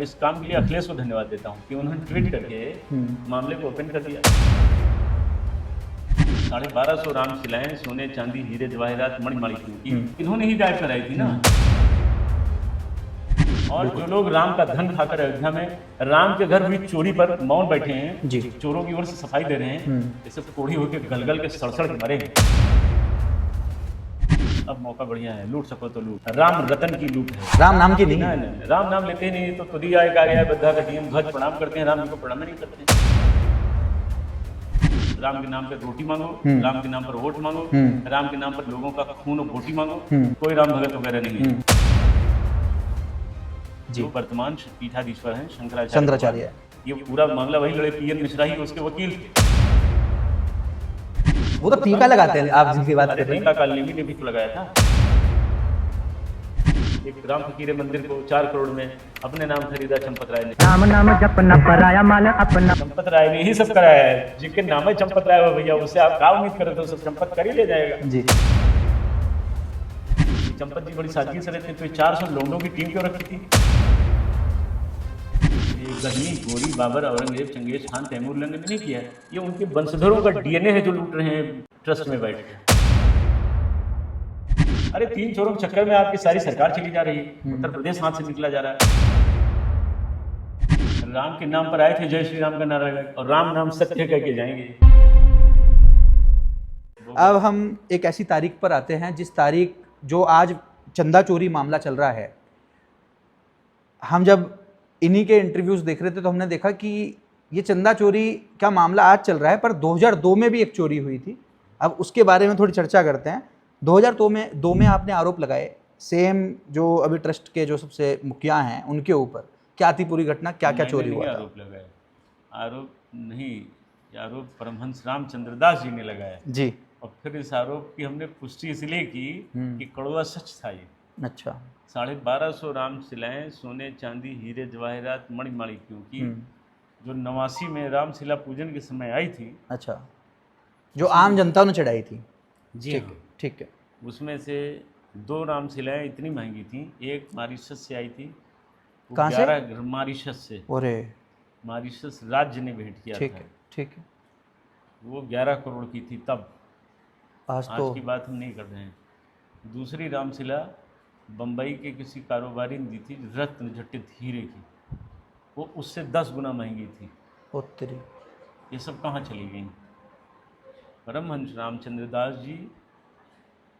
और इस काम के लिए अखिलेश को धन्यवाद देता हूँ कि उन्होंने ट्वीट करके मामले को ओपन कर दिया। 1250 रामशिलाएं सोने चांदी हीरे जवाहरात मणिमाणिक्यों की इन्होंने ही गायब कराई थी ना। और जो लोग राम का धन खाकर अयोध्या में राम के घर हुई चोरी पर मौन बैठे हैं, चोरों की ओर से सफाई दे रहे हैं, ये सब कोढ़ी होकर गलगल के सड़सड़ के मरे। अब मौका बढ़िया है, लूट सको तो लूट। राम रतन की लूट है, राम नाम की नहीं है। नहीं, राम नाम लेते ही नहीं तो तुरी आए का गया बद्धा कटियम ध्वज प्रणाम करते हैं, राम जी को प्रणाम नहीं करते। राम के नाम पर रोटी मांगो, राम के नाम पर वोट मांगो, राम के नाम पर लोगों का खून और बोटी मांगो, कोई राम भगत वगैरह नहीं है। जो वर्तमान पीठाधीश्वर हैं शंकराचार्य, ये पूरा मामला वही लड़े, पीएन मिश्रा ही उसके वकील थे। वो तो टीका लगाते हैं, आप जिनकी बात कर रहे हैं। टीका कालनेमी ने भी तो लगाया था। एक राम फकीर मंदिर को 4 करोड़ में अपने नाम खरीदा चंपत राय ने। राम नाम जपना पराया माल अपना। चंपत राय ने ही सब कराया है, जिनके नाम है चंपत राय हो भैया, उससे आप क्या उम्मीद करते हो, सब चंपत कर ही ले जाएगा जी। चंपत जी बड़ी सादगी से रहते, तो 400 लोंडों की टीम क्यों रखी थी? गजनी, गोरी, बाबर, औरंगजेब, चंगेज खान, तैमूर ने नहीं किया। ये उनके वंशधरों का डीएनए है जो लूट रहे हैं ट्रस्ट में बैठ के। अरे 3 चोरों के चक्कर में आपकी सारी सरकार चली जा रही है, उत्तर प्रदेश हाथ से निकला जा रहा है। राम के नाम पर आए थे जय श्री राम का नारा लगा, और राम नाम सत्य कह के जाएंगे। अब हम एक ऐसी तारीख पर आते हैं जिस तारीख जो आज चंदा चोरी मामला चल रहा है। हम जब इन्हीं के इंटरव्यूज देख रहे थे तो हमने देखा कि ये चंदा चोरी का मामला आज चल रहा है, पर 2002 में भी एक चोरी हुई थी। अब उसके बारे में थोड़ी चर्चा करते हैं। 2002 में आपने आरोप लगाए सेम जो अभी ट्रस्ट के जो सबसे मुखिया हैं उनके ऊपर। क्या थी पूरी घटना, क्या क्या चोरी हुआ? आरोप लगाए, आरोप नहीं, आरोप परमहंस रामचंद्र दास जी ने लगाया जी। और फिर इस आरोप की हमने पुष्टि इसलिए की कि कड़वा सच था ये। अच्छा। 1250 रामशिलाएं सोने चांदी हीरे जवाहरात मणिमाणिक्यों की जो 89 में रामशिला पूजन के समय आई थी। अच्छा। जो आम जनता ने चढ़ाई थी। जी हाँ, ठीक है। उसमें से 2 रामशिलाएं इतनी महंगी थी, एक मॉरिशस से आई थी। कहाँ से? मॉरिशस से। अरे, मॉरिशस राज्य ने भेंट किया था। ठीक है। वो 11 करोड़ की थी तब। आज की बात हम नहीं कर रहे हैं। दूसरी रामशिला बम्बई के किसी कारोबारी ने दी थी, रत्न जटित हीरे की, वो उससे 10 गुना महंगी थी। उत्तरी ये सब कहाँ चली गई? परमहंस रामचंद्र दास जी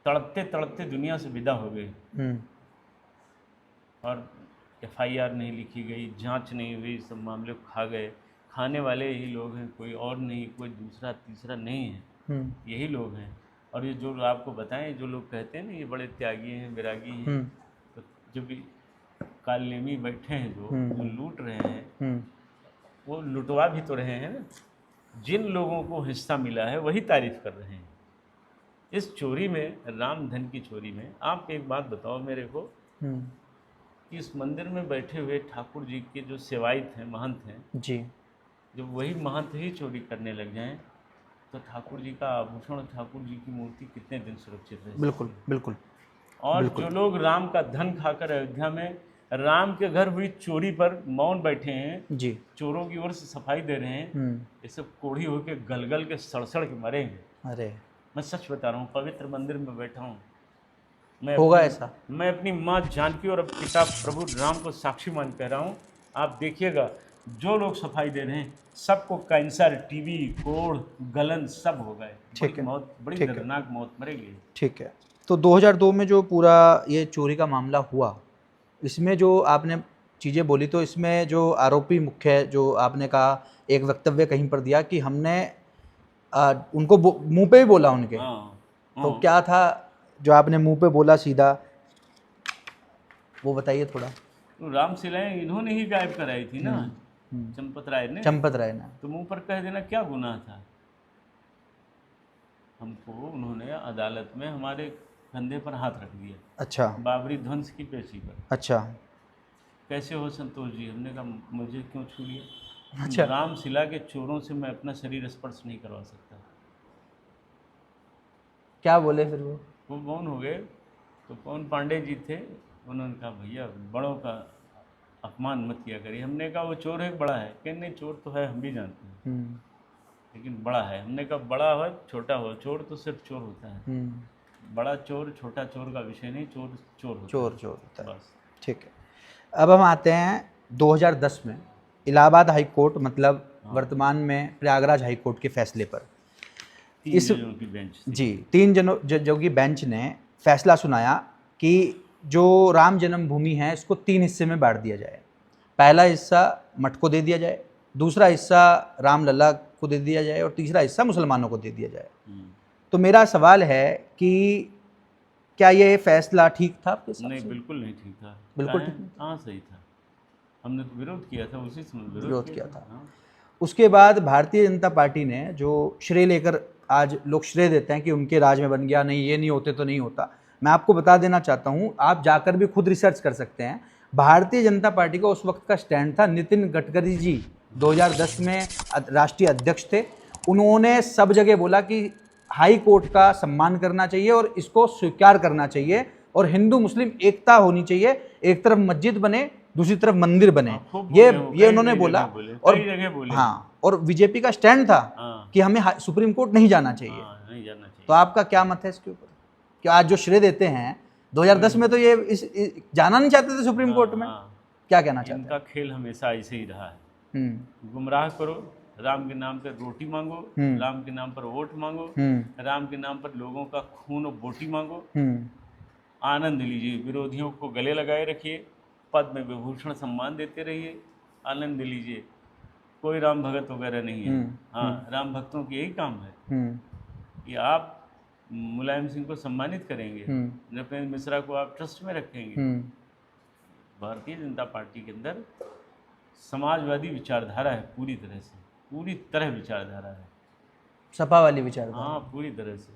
तड़पते तड़पते दुनिया से विदा हो गए और FIR नहीं लिखी गई, जांच नहीं हुई, सब मामले खा गए। खाने वाले यही लोग हैं, कोई और नहीं, कोई दूसरा तीसरा नहीं है, यही लोग हैं। और ये जो आपको बताएं, जो लोग कहते हैं ना ये बड़े त्यागी हैं, विरागी हैं, तो जो भी कालनेमी बैठे हैं जो लूट रहे हैं, वो लुटवा भी तो रहे हैं ना। जिन लोगों को हिस्सा मिला है वही तारीफ कर रहे हैं। इस चोरी में, राम धन की चोरी में, आप एक बात बताओ मेरे को कि इस मंदिर में बैठे हुए ठाकुर जी के जो सेवायत हैं, महंत हैं जी, जब वही महंत ही चोरी करने लग जाएं तो ठाकुर जी का आभूषण, ठाकुर जी की मूर्ति कितने दिन सुरक्षित रहे? बिल्कुल बिल्कुल। और जो लोग राम का धन खाकर अयोध्या में राम के घर हुई चोरी पर मौन बैठे हैं जी, चोरों की ओर से सफाई दे रहे हैं, ये सब कोढ़ी होके गलगल के सड़सड़ के मरेंगे। अरे मैं सच बता रहा हूँ, पवित्र मंदिर में बैठा हूँ मैं, होगा ऐसा। मैं अपनी माँ जानकी और पिता प्रभु राम को साक्षी मान कह रहा हूँ। आप देखिएगा जो लोग सफाई दे रहे हैं सबको कैंसर, टीबी, कोढ़, गलन सब हो गए। ठीक है, मौत बड़ी दर्दनाक मौत मरेगी। ठीक है। तो 2002 में जो पूरा ये चोरी का मामला हुआ, इसमें जो आपने चीज़ें बोली, तो इसमें जो आरोपी मुख्य, जो आपने कहा एक वक्तव्य कहीं पर दिया कि हमने उनको मुंह पे ही बोला उनके। तो क्या था जो आपने मुंह पे बोला सीधा, वो बताइए थोड़ा। तो रामशिलाएं इन्होंने ही गायब कराई थी ना, चंपत राय ने। तो मुंह पर कह देना क्या गुनाह था? हमको उन्होंने अदालत में हमारे कंधे पर हाथ रख दिया। अच्छा। बाबरी ध्वंस की पेशी पर। अच्छा। कैसे हो संतोष जी? हमने कहा मुझे क्यों छू लिया? अच्छा। रामशिला के चोरों से मैं अपना शरीर स्पर्श नहीं करवा सकता। क्या बोले फिर वो मौन हो गए। तो पवन पांडे जी थे, उन्होंने कहा भैया बड़ों का अपमान मत किया करिए। हमने कहा वो चोर है बड़ा है, कि नहीं चोर तो है हम भी जानते हैं, लेकिन बड़ा है। हमने कहा बड़ा हो छोटा हो, चोर तो सिर्फ चोर होता है, बड़ा चोर छोटा चोर का विषय नहीं, चोर चोर होता चोर है चोर होता है। बस। ठीक है, अब हम आते हैं 2010 में इलाहाबाद हाई कोर्ट, मतलब वर्तमान में प्रयागराज हाई कोर्ट के फैसले पर। 3 जजों की बेंच थी। जी, 3 जजों की बेंच ने फैसला सुनाया कि जो राम जन्मभूमि है इसको 3 हिस्से में बांट दिया जाए। पहला हिस्सा मठ को दे दिया जाए, दूसरा हिस्सा रामलला को दे दिया जाए और तीसरा हिस्सा मुसलमानों को दे दिया जाए। तो मेरा सवाल है कि क्या ये फैसला ठीक था आपके हिसाब नहीं, से? बिल्कुल नहीं ठीक था। बिल्कुल ठीक नहीं कहाँ सही था? हमने तो विरोध किया था, उसी समय विरोध किया था। हाँ। उसके बाद भारतीय जनता पार्टी ने जो श्रेय लेकर, आज लोग श्रेय देते हैं कि उनके राज में बन गया, नहीं ये नहीं होते तो नहीं होता। मैं आपको बता देना चाहता हूँ, आप जाकर भी खुद रिसर्च कर सकते हैं। भारतीय जनता पार्टी का उस वक्त का स्टैंड था, नितिन गडकरी जी 2010 में राष्ट्रीय अध्यक्ष थे। उन्होंने सब जगह बोला कि हाई कोर्ट का सम्मान करना चाहिए और इसको स्वीकार करना चाहिए और हिंदू मुस्लिम एकता होनी चाहिए, एक तरफ मस्जिद बने दूसरी तरफ मंदिर बने। ये उन्होंने बोला और कई जगह बोले। हाँ, और बीजेपी का स्टैंड था कि हमें सुप्रीम कोर्ट नहीं जाना चाहिए। नहीं जाना चाहिए। तो आपका क्या मत है इसके ऊपर? कि आज जो श्रेय देते हैं 2010 में तो ये जाना नहीं चाहते थे सुप्रीम कोर्ट में, क्या कहना चाहते हैं? इनका खेल हमेशा ऐसे ही रहा है, गुमराह करो, राम के नाम पर रोटी मांगो, राम के नाम पर वोट मांगो, राम के नाम पर लोगों का खून और बोटी मांगो, आनंद लीजिए, विरोधियों को गले लगाए रखिए, पद में विभूषण सम्मान देते रहिए, आनंद लीजिए। कोई राम भगत वगैरह नहीं है। हाँ, राम भक्तों की यही काम है कि आप मुलायम सिंह को सम्मानित करेंगे, नृपेंद्र मिश्रा को आप ट्रस्ट में रखेंगे। भारतीय जनता पार्टी के अंदर समाजवादी विचारधारा है, पूरी तरह विचारधारा है, सपा वाली विचारधारा। हाँ, पूरी तरह से।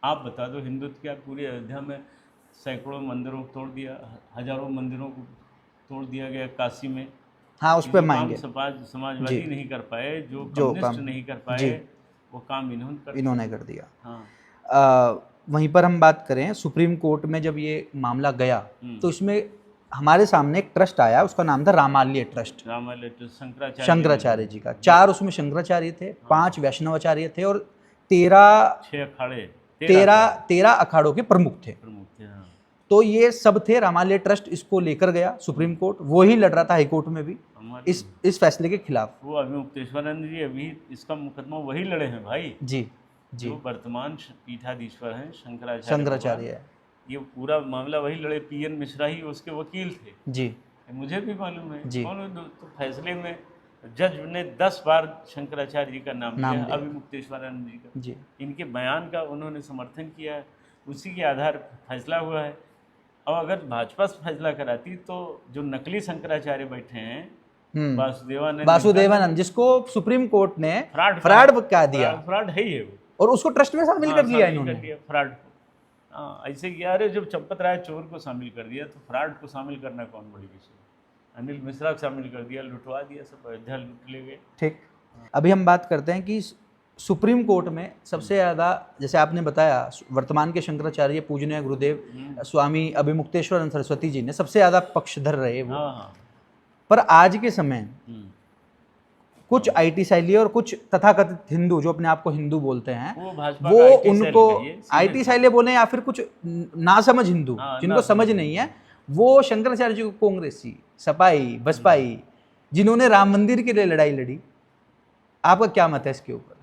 आप बता दो, हिंदुत्व क्या पूरी अयोध्या में सैकड़ों मंदिरों को तोड़ दिया, हजारों मंदिरों को तोड़ दिया गया काशी में। हाँ, उस पर मांगे समाजवादी नहीं कर पाए, जो कम्युनिस्ट नहीं कर पाए, वो काम इन्होंने कर दिया। हाँ। वहीं पर हम बात करें, सुप्रीम कोर्ट में जब ये मामला गया तो इसमें हमारे सामने एक ट्रस्ट आया, उसका नाम था रामालय ट्रस्ट। शंकराचार्य जी का 4 उसमें शंकराचार्य थे, 5 वैष्णवाचार्य थे और 13 अखाड़ों के प्रमुख थे। तो ये सब थे, रामालय ट्रस्ट इसको लेकर गया सुप्रीम कोर्ट, वो ही लड़ रहा था हाई कोर्ट में भी इस फैसले के खिलाफ। वो अभिमुक्तेश्वरानंद जी अभी इसका मुकदमा वही लड़े हैं भाई। जी, जो वर्तमान पीठाधीश्वर हैं शंकराचार्य है, ये पूरा मामला वही लड़े। पीएन मिश्रा ही उसके वकील थे। जी, मुझे भी मालूम है। तो फैसले में जज ने 10 बार शंकराचार्य जी का नाम लिया, अभिमुक्तेश्वरानंद जी का। जी, इनके बयान का उन्होंने समर्थन किया है, उसी के आधार पर फैसला हुआ है। और अगर भाजपा फैसला कराती तो जो नकली शंकराचार्य बैठे हैं, वासुदेवानंद, जिसको सुप्रीम कोर्ट ने फ्रॉड कह दिया, फ्रॉड है ही है वो, और उसको ट्रस्ट में शामिल कर दिया इन्होंने, फ्रॉड को। हाँ, ऐसे किया। अरे जब चंपत राय चोर को शामिल कर दिया तो फ्रॉड को शामिल करना कौन बड़ी विषय? अनिल मिश्रा को शामिल कर दिया, लुटवा दिया, सब अयोध्या लुट ले गए। ठीक, अभी हम बात करते हैं कि सुप्रीम कोर्ट में सबसे ज़्यादा, जैसे आपने बताया, वर्तमान के शंकराचार्य पूजनीय गुरुदेव स्वामी अभिमुक्तेश्वरानंद सरस्वती जी ने सबसे ज़्यादा पक्षधर रहे वो। पर आज के समय कुछ आईटी शैली और कुछ तथाकथित हिंदू जो अपने आप को हिंदू बोलते हैं, वो उनको आईटी शैली बोले या फिर कुछ नासमझ हिंदू जिनको समझ नहीं है, वो शंकराचार्य जी को कांग्रेसी, सपाई, बसपाई, जिन्होंने राम मंदिर के लिए लड़ाई लड़ी, आपका क्या मत है इसके ऊपर?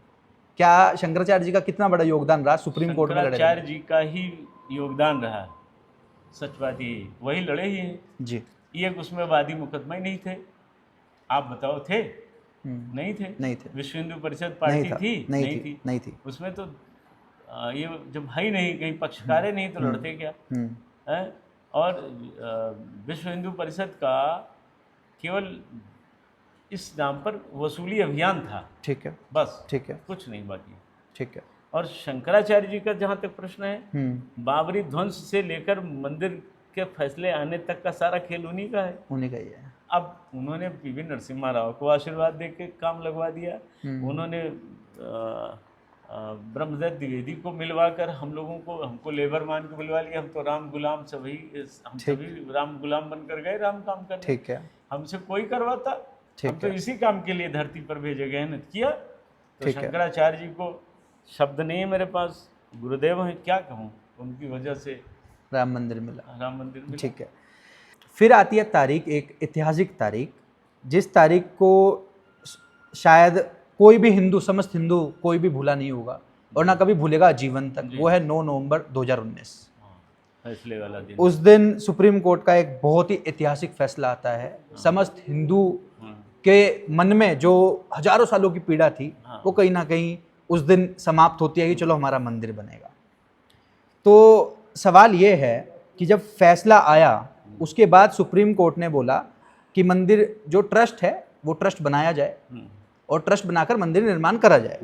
क्या शंकराचार्य जी का कितना बड़ा योगदान रहा सुप्रीम कोर्ट में? शंकराचार्य जी का ही योगदान रहा, सच बात ये, वही लड़े ही हैं जी। ये उसमें वादी मुकदमा ही नहीं थे। आप बताओ, थे? नहीं थे। विश्व हिंदू परिषद पार्टी थी? नहीं थी। उसमें तो ये जब है ही नहीं, कहीं पक्षकार नहीं तो लड़ते क्या है? और विश्व हिंदू परिषद का केवल इस नाम पर वसूली अभियान था। ठीक है, बस। ठीक है, कुछ नहीं बाकी। ठीक है। और शंकराचार्य जी का जहाँ तक प्रश्न है, बाबरी ध्वंस से लेकर मंदिर के फैसले आने तक का सारा खेल उन्हीं का है, उन्हीं का ही है। अब उन्होंने पीवी नरसिम्हा राव को आशीर्वाद दे के काम लगवा दिया, उन्होंने ब्रह्मदत्त द्विवेदी को मिलवाकर हम लोगों को, हमको लेबर मान के बुलवा लिया। हम तो राम गुलाम सभी, हम सभी राम गुलाम बनकर गए राम काम करने। ठीक है, हमसे कोई करवाता, ठीक हम तो है। इसी काम के लिए धरती पर भेजे गए हैं, किया। तो ठीक है। शंकराचार्य जी को शब्द नहीं है मेरे पास, गुरुदेव हैं, क्या कहूँ, उनकी वजह से राम मंदिर मिला। राम मंदिर में। ठीक है। फिर आती है तारीख, एक ऐतिहासिक तारीख, जिस तारीख को शायद कोई भी हिंदू, समस्त हिंदू कोई भी भूला नहीं होगा और ना कभी भूलेगा जीवन तक। वो है 9 नवंबर 2019। फैसले वाला दिन। उस दिन सुप्रीम कोर्ट का एक बहुत ही ऐतिहासिक फैसला आता है। समस्त हिंदू के मन में जो हजारों सालों की पीड़ा थी वो कहीं ना कहीं उस दिन समाप्त होती है कि चलो हमारा मंदिर बनेगा। तो सवाल ये है कि जब फैसला आया उसके बाद सुप्रीम कोर्ट ने बोला कि मंदिर जो ट्रस्ट है वो ट्रस्ट बनाया जाए और ट्रस्ट बनाकर मंदिर निर्माण करा जाए।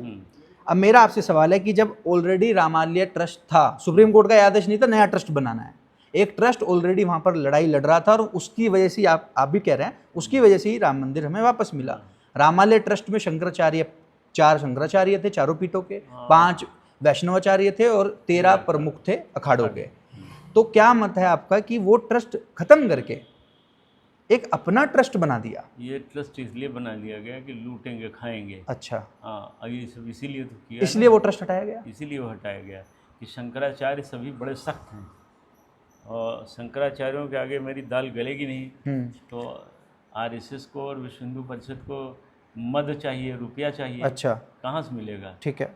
अब मेरा आपसे सवाल है कि जब ऑलरेडी रामालय ट्रस्ट था, सुप्रीम कोर्ट का यह आदेश नहीं था नया ट्रस्ट बनाना है, एक ट्रस्ट ऑलरेडी वहाँ पर लड़ाई लड़ रहा था और उसकी वजह से आप भी कह रहे हैं उसकी वजह से ही राम मंदिर हमें वापस मिला। रामालय ट्रस्ट में शंकराचार्य, 4 शंकराचार्य थे चारों पीठों के, 5 वैष्णवाचार्य थे और 13 प्रमुख थे अखाड़ों के। तो क्या मत है आपका कि वो ट्रस्ट खत्म करके एक अपना ट्रस्ट बना दिया? ये ट्रस्ट इसलिए बना दिया गया कि लूटेंगे खाएंगे। अच्छा, हाँ, ये सब इसीलिए तो किया, इसलिए वो ट्रस्ट हटाया गया। इसीलिए वो हटाया गया कि शंकराचार्य सभी बड़े सख्त हैं और शंकराचार्यों के आगे मेरी दाल गलेगी नहीं। तो आरएसएस को और विश्व हिंदू परिषद को मद चाहिए, रुपया चाहिए। अच्छा, कहाँ से मिलेगा? ठीक है।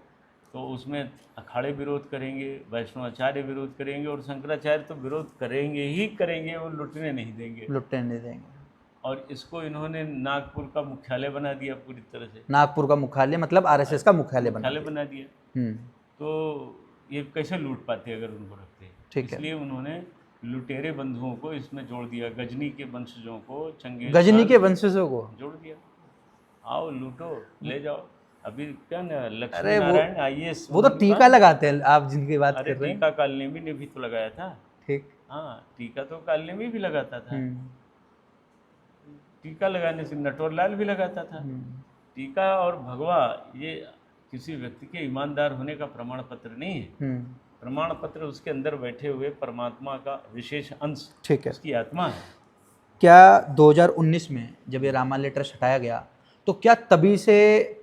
तो उसमें अखाड़े विरोध करेंगे, वैष्णवाचार्य विरोध करेंगे और शंकराचार्य तो विरोध करेंगे ही करेंगे, वो लुटने नहीं देंगे। लुटने नहीं देंगे। और इसको इन्होंने नागपुर का मुख्यालय बना दिया पूरी तरह से। नागपुर का मुख्यालय मतलब आरएसएस का मुख्यालय बना दिया। तो ये कैसे लूट पाते अगर उनको रखते? ठीक है। इसलिए उन्होंने लुटेरे बंधुओं को इसमें जोड़ दिया, गजनी के वंशजों को, चंगेज गजनी के वंशजों को जोड़ दिया। आओ लूटो, ले जाओ। अभी क्या ना, लक्ष्मी अरे नारायण आईएएस, वो तो टीका लगाते हैं आप जिनकी बात कर रहे हैं। टीका कालनेमी ने भी तो लगाया था। ठीक। हाँ, टीका तो कालनेमी भी लगाता था। टीका लगाने से नटवरलाल भी लगाता था। टीका और भगवा ये किसी व्यक्ति के ईमानदार होने का प्रमाण पत्र नहीं है। प्रमाण पत्र उसके अंदर बैठे हुए परमात्मा का विशेष अंश, ठीक है, उसकी आत्मा है। क्या 2019 में जब ये रामालय ट्रस्ट हटाया गया तो क्या तभी से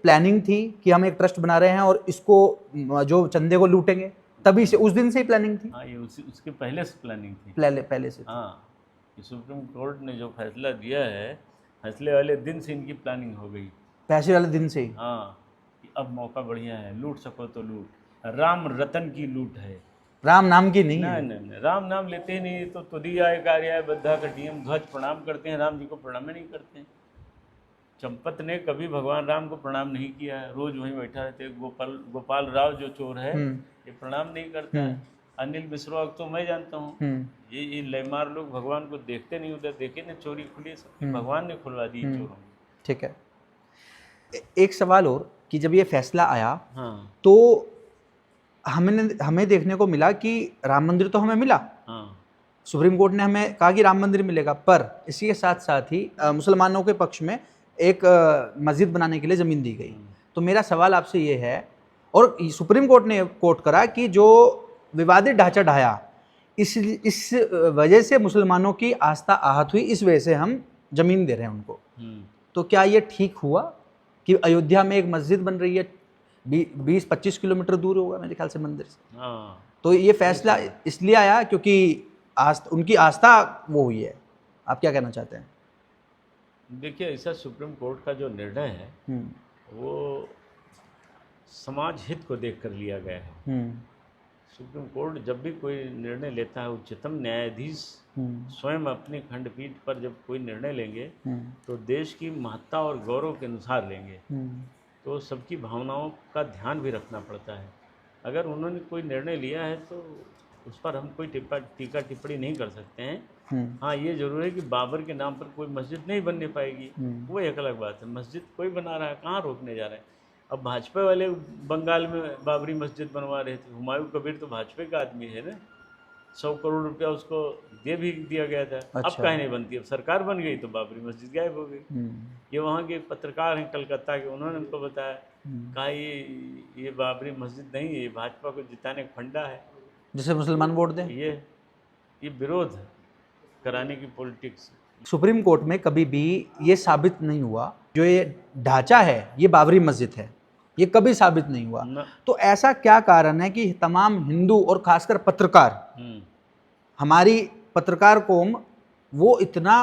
प्लानिंग थी कि हम एक ट्रस्ट बना रहे हैं और इसको जो चंदे को लूटेंगे? तभी से, उस दिन से ही प्लानिंग थी? हाँ, ये उसके पहले से प्लानिंग थी। पहले से। हाँ, कि सुप्रीम कोर्ट ने जो फैसला दिया है, फैसले वाले दिन से इनकी प्लानिंग हो गई। फैसले वाले दिन से ही? हाँ, कि अब मौका बढ़िया है, लूट सको तो लूट। राम रतन की लूट है, राम नाम की नहीं है। नहीं, राम नाम लेते ही नहीं। तो तुदीयाय कार्याय बद्धा कटियम, ध्वज प्रणाम करते हैं, राम जी को प्रणाम ही नहीं करते हैं। चंपत ने कभी भगवान राम को प्रणाम नहीं किया है, रोज वहीं बैठा रहते। गोपाल राव जो चोर है ये प्रणाम नहीं करता है। अनिल मिश्रा तो मैं जानता हूँ, ये लेमार लोग भगवान को देखते नहीं। उधर देखे ना चोरी खुली, सब भगवान ने खुलवा दी चोरों में। ठीक है। एक सवाल और कि जब ये फैसला आया, हाँ, तो हमें देखने को मिला कि राम मंदिर तो हमें मिला, हाँ, सुप्रीम कोर्ट ने हमें कहा कि राम मंदिर मिलेगा, पर इसी के साथ साथ ही मुसलमानों के पक्ष में एक मस्जिद बनाने के लिए ज़मीन दी गई। तो मेरा सवाल आपसे ये है, और सुप्रीम कोर्ट ने कोट करा कि जो विवादित ढांचा ढाया, इस वजह से मुसलमानों की आस्था आहत हुई, इस वजह से हम ज़मीन दे रहे हैं उनको। तो क्या ये ठीक हुआ कि अयोध्या में एक मस्जिद बन रही है, 20-25 किलोमीटर दूर होगा मेरे ख्याल से मंदिर से? हाँ। तो ये फैसला इसलिए आया क्योंकि उनकी आस्था वो हुई है। आप क्या कहना चाहते हैं? देखिए, ऐसा सुप्रीम कोर्ट का जो निर्णय है वो समाज हित को देख कर लिया गया है। सुप्रीम कोर्ट जब भी कोई निर्णय लेता है, उच्चतम न्यायाधीश स्वयं अपनी खंडपीठ पर जब कोई निर्णय लेंगे तो देश की महत्ता और गौरव के अनुसार लेंगे। तो सबकी भावनाओं का ध्यान भी रखना पड़ता है। अगर उन्होंने कोई निर्णय लिया है तो उस पर हम कोई टीका टिप्पणी नहीं कर सकते हैं। हाँ, ये जरूर है कि बाबर के नाम पर कोई मस्जिद नहीं बनने पाएगी, वो एक अलग बात है। मस्जिद कोई बना रहा है, कहाँ रोकने जा रहे हैं? अब भाजपा वाले बंगाल में बाबरी मस्जिद बनवा रहे थे, हुमायूं कबीर तो भाजपा का आदमी है ना, 100 करोड़ रुपया उसको दे भी दिया गया था। अच्छा। अब काहे नहीं बनती? अब सरकार बन गई तो बाबरी मस्जिद गायब हो गई। ये वहाँ के पत्रकार हैं कलकत्ता के, उन्होंने हमको बताया कहा ये बाबरी मस्जिद नहीं है, ये भाजपा को जिताने का फंडा है, जिसे मुसलमान वोट दें। ये विरोध है कराने की पॉलिटिक्स। सुप्रीम कोर्ट में कभी भी ये साबित नहीं हुआ जो ये ढांचा है ये बाबरी मस्जिद है, ये कभी साबित नहीं हुआ। तो ऐसा क्या कारण है कि तमाम हिंदू और खासकर पत्रकार, हमारी पत्रकार कौम वो इतना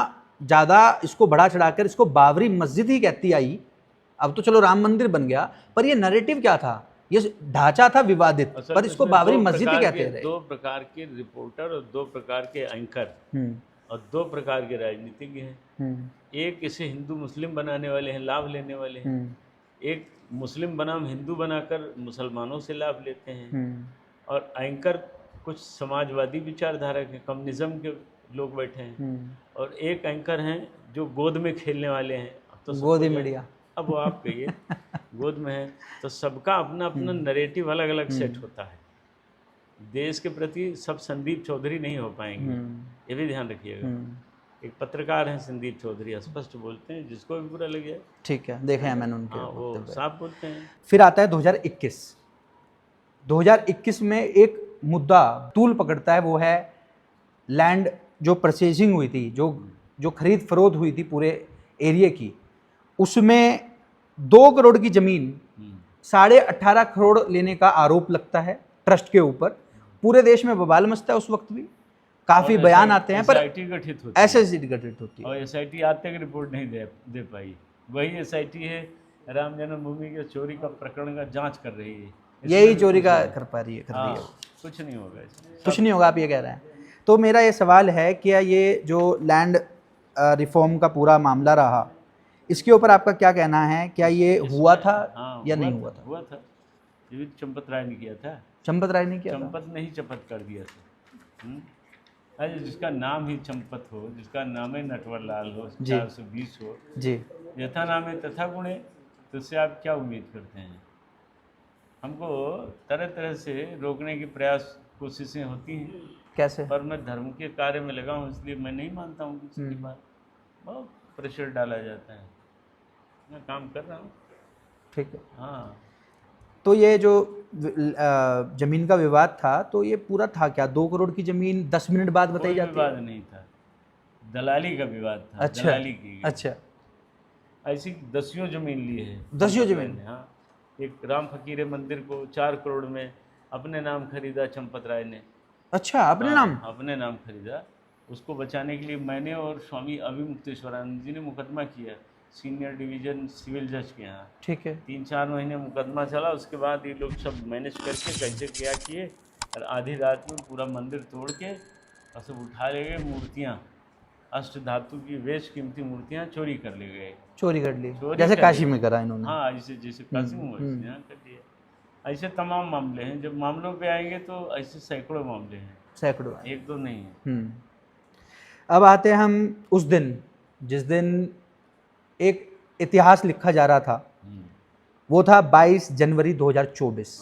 ज़्यादा इसको बढ़ा चढ़ाकर इसको बाबरी मस्जिद ही कहती आई। अब तो चलो राम मंदिर बन गया, पर ये नैरेटिव क्या था, ये ढांचा था विवादित, पर इसको बाबरी मस्जिद ही कहते रहे। 2 प्रकार के रिपोर्टर और 2 प्रकार के एंकर और 2 प्रकार के राजनीतिज्ञ हैं। एक इसे हिंदू मुस्लिम बनाने वाले हैं, लाभ लेने वाले हैं। एक मुस्लिम बनाम हिंदू बनाकर मुसलमानों से लाभ लेते हैं। और एंकर कुछ समाजवादी विचारधारा के, कम्युनिज्म के लोग बैठे हैं। और एक एंकर हैं जो गोद में खेलने वाले हैं। तो गोदी मीडिया, अब वो आप कहिए गोद में है तो सबका अपना अपना नैरेटिव अलग अलग सेट होता है। देश के प्रति सब संदीप चौधरी नहीं हो पाएंगे, ये भी ध्यान रखिएगा। एक पत्रकार हैं संदीप चौधरी, स्पष्ट बोलते हैं, जिसको भी बुरा लगे ठीक है, देखे हैं मैंने उनके, वो साफ बोलते हैं। फिर आता है 2021 में एक मुद्दा तूल पकड़ता है, वो है लैंड जो परचेजिंग हुई थी, जो खरीद फरोख्त हुई थी पूरे एरिया की, उसमें 2 करोड़ की ज़मीन 18.5 करोड़ लेने का आरोप लगता है ट्रस्ट के ऊपर। पूरे देश में बवाल मचता है उस वक्त भी, काफ़ी बयान आते हैं, पर SIT गठित होती है, SIT गठित होती है और SIT आज तक रिपोर्ट नहीं दे पाई। वही SIT है राम जन्मभूमि के चोरी का प्रकरण का जांच कर रही है, यही चोरी का कर पा रही है, कर रही है। कुछ नहीं होगा इसमें, कुछ नहीं होगा, आप ये कह रहे हैं। तो मेरा ये सवाल है कि ये जो लैंड रिफॉर्म का पूरा मामला रहा, इसके ऊपर आपका क्या कहना है? क्या ये हुआ था या नहीं हुआ था? हुआ था, ये भी चंपत राय ने किया था। चंपत राय ने किया था? चंपत ने ही चपत कर दिया था। अरे जिसका नाम ही चंपत हो, जिसका नाम ही नटवर लाल हो, 420 हो जी, यथा नाम है तथा गुण है, तो उससे आप क्या उम्मीद करते हैं? हमको तरह तरह से रोकने की प्रयास कोशिशें होती हैं। कैसे? पर मैं धर्म के कार्य में लगा हूँ, इसलिए मैं नहीं मानता हूँ किसी की बात। बहुत प्रेशर डाला जाता है, मैं काम कर रहा हूँ। ठीक है। हाँ, तो ये जो ज़मीन का विवाद था, तो ये पूरा था क्या? 2 करोड़ की ज़मीन 10 मिनट बाद बताई जाती है? विवाद नहीं था, दलाली का विवाद था। अच्छा, दलाली की। अच्छा, ऐसी 10 ज़मीन ली है। 10 ज़मीन? हाँ, एक राम फकीर मंदिर को 4 करोड़ में अपने नाम खरीदा चंपत राय ने। अच्छा, अपने नाम? अपने नाम खरीदा। उसको बचाने के लिए मैंने और स्वामी अभिमुक्तेश्वरानंद जी ने मुकदमा किया सीनियर डिवीजन सिविल जज के यहाँ। ठीक है। 3-4 महीने मुकदमा चला, उसके बाद ये लोग सब मैनेज करके कैसे क्या किए, और आधी रात में पूरा मंदिर तोड़ के और सब उठा ले गए। मूर्तियाँ, अष्ट धातु की बेश कीमती मूर्तियाँ चोरी कर ले गए। चोरी कर ली, जैसे काशी में करा इन्होंने। हाँ, जैसे काशी में यहाँ कर दिया। ऐसे तमाम मामले हैं, जब मामलों पे आएंगे तो ऐसे सैकड़ों मामले हैं, सैकड़ों, 1-2 नहीं है। अब आते हैं हम उस दिन जिस दिन एक इतिहास लिखा जा रहा था, वो था 22 जनवरी 2024।